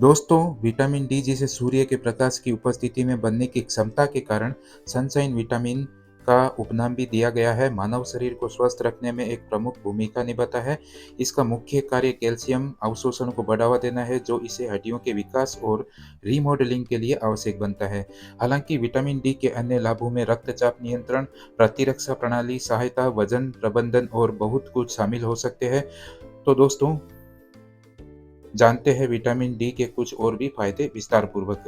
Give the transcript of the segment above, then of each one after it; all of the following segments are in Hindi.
दोस्तों, विटामिन डी जिसे सूर्य के प्रकाश की उपस्थिति में बनने की क्षमता के कारण सनशाइन विटामिन का उपनाम भी दिया गया है। मानव शरीर को स्वस्थ रखने में एक प्रमुख भूमिका निभाता है। इसका मुख्य कार्य कैल्शियम अवशोषण को बढ़ावा देना है, जो इसे हड्डियों के विकास और रीमॉडलिंग के लिए आवश्यक बनता है। हालांकि विटामिन डी के अन्य लाभों में रक्तचाप नियंत्रण, प्रतिरक्षा प्रणाली सहायता, वजन प्रबंधन और बहुत कुछ शामिल हो सकते हैं। तो दोस्तों, जानते हैं विटामिन डी के कुछ और भी फायदे विस्तार पूर्वक।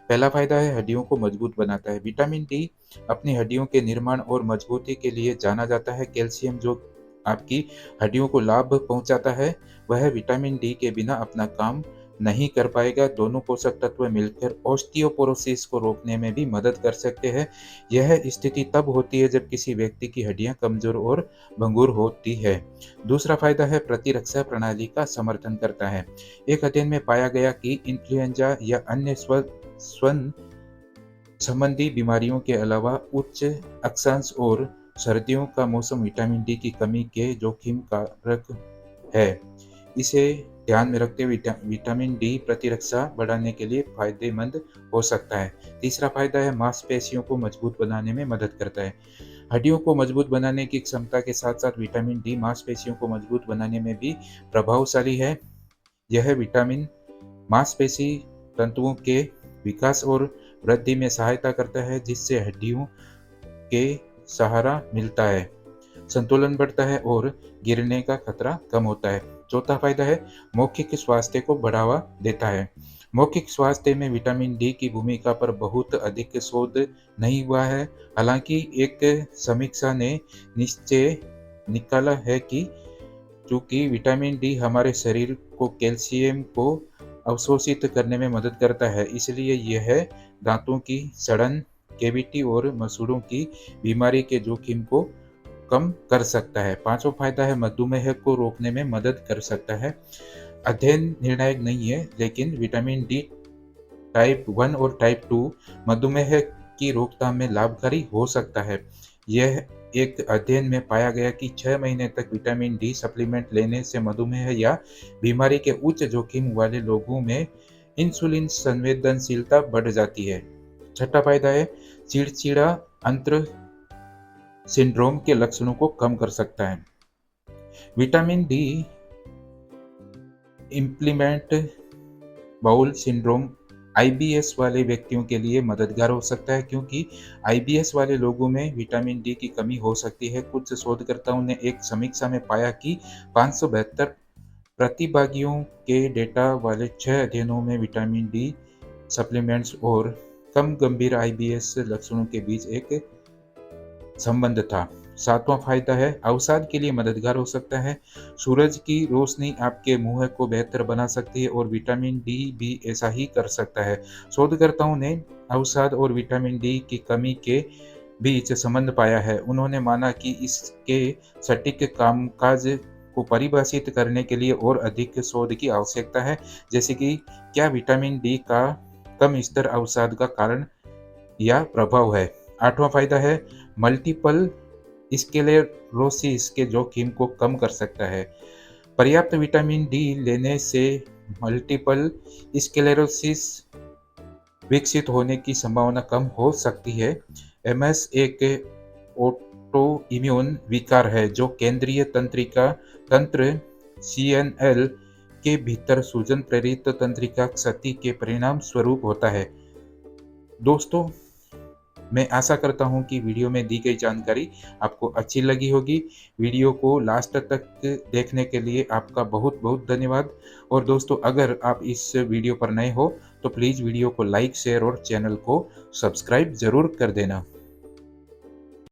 पहला फायदा है हड्डियों को मजबूत बनाता है। विटामिन डी अपनी हड्डियों के निर्माण और मजबूती के लिए जाना जाता है। कैल्शियम जो आपकी हड्डियों को लाभ पहुंचाता है, वह विटामिन डी के बिना अपना काम नहीं कर पाएगा। दोनों पोषक तत्व मिलकर ऑस्टियोपोरोसिस को रोकने में भी मदद कर सकते हैं। यह स्थिति तब होती है जब किसी व्यक्ति की हड्डियां कमजोर और भंगुर होती है। दूसरा फायदा है प्रतिरक्षा प्रणाली का समर्थन करता है। एक अध्ययन में पाया गया कि इन्फ्लुएंजा या अन्य श्वसन संबंधी बीमारियों के अलावा उच्च अक्षांश और सर्दियों का मौसम विटामिन डी की कमी के जोखिम कारक है। इसे ध्यान में रखते हुए विटामिन डी प्रतिरक्षा बढ़ाने के लिए फायदेमंद हो सकता है। तीसरा फायदा है मांसपेशियों को मजबूत बनाने में मदद करता है। हड्डियों को मजबूत बनाने की क्षमता के साथ साथ विटामिन डी मांसपेशियों को मजबूत बनाने में भी प्रभावशाली है। यह विटामिन मांसपेशी तंतुओं के विकास और वृद्धि में सहायता करता है, जिससे हड्डियों के सहारा मिलता है, संतुलन बढ़ता है और गिरने का खतरा कम होता है। चौथा फायदा है मौखिक स्वास्थ्य को बढ़ावा देता है। मौखिक स्वास्थ्य में विटामिन डी की भूमिका पर बहुत अधिक शोध नहीं हुआ है। हालांकि एक समीक्षा ने निश्चय निकाला है कि चूंकि विटामिन डी हमारे शरीर को कैल्शियम को अवशोषित करने में मदद करता है, इसलिए यह दांतों की सड़न, कैविटी और मसूड़ों की बीमारी के जोखिम को कम कर सकता है। पांचवा फायदा है मधुमेह को रोकने में मदद कर सकता है। अध्ययन निर्णायक नहीं है, लेकिन विटामिन डी टाइप 1 और टाइप 2 मधुमेह की रोकथाम में लाभकारी हो सकता है। यह एक अध्ययन में पाया गया कि 6 महीने तक विटामिन डी सप्लीमेंट लेने से मधुमेह या बीमारी के उच्च जोखिम वाले लोगों में इंसुलिन संवेदनशीलता बढ़ जाती है। छठा फायदा है चिड़चिड़ा अंत्र सिंड्रोम के लक्षणों को कम कर सकता है। Vitamin D implement bowel syndrome IBS वाले व्यक्तियों के लिए मददगार हो सकता है, क्योंकि आईबीएस वाले लोगों में विटामिन डी की कमी हो सकती है। कुछ शोधकर्ताओं ने एक समीक्षा में पाया कि 572 प्रतिभागियों के डेटा वाले 6 अध्ययनों में विटामिन डी सप्लीमेंट्स और कम गंभीर आईबीएस लक्षणों के बीच एक संबंध था। सातवां फायदा है अवसाद के लिए मददगार हो सकता है। सूरज की रोशनी आपके मुंह को बेहतर बना सकती है और विटामिन डी भी ऐसा ही कर सकता है। शोधकर्ताओं ने अवसाद और विटामिन डी की कमी के बीच संबंध पाया है। उन्होंने माना कि इसके सटीक कामकाज को परिभाषित करने के लिए और अधिक शोध की आवश्यकता है, जैसे कि क्या विटामिन डी का कम स्तर अवसाद का कारण या प्रभाव है। आठवां फायदा है मल्टीपल स्क्लेरोसिस के जोखिम को कम कर सकता है। पर्याप्त विटामिन डी लेने से मल्टीपल स्क्लेरोसिस विकसित होने की संभावना कम हो सकती है। एमएस एक ऑटो इम्यून विकार है जो केंद्रीय तंत्रिका तंत्र सीएनएल के भीतर सूजन प्रेरित तंत्रिका क्षति के परिणाम स्वरूप होता है। दोस्तों, मैं आशा करता हूं कि वीडियो में दी गई जानकारी आपको अच्छी लगी होगी। वीडियो को लास्ट तक देखने के लिए आपका बहुत बहुत धन्यवाद। और दोस्तों, अगर आप इस वीडियो पर नए हो तो प्लीज़ वीडियो को लाइक, शेयर और चैनल को सब्सक्राइब जरूर कर देना।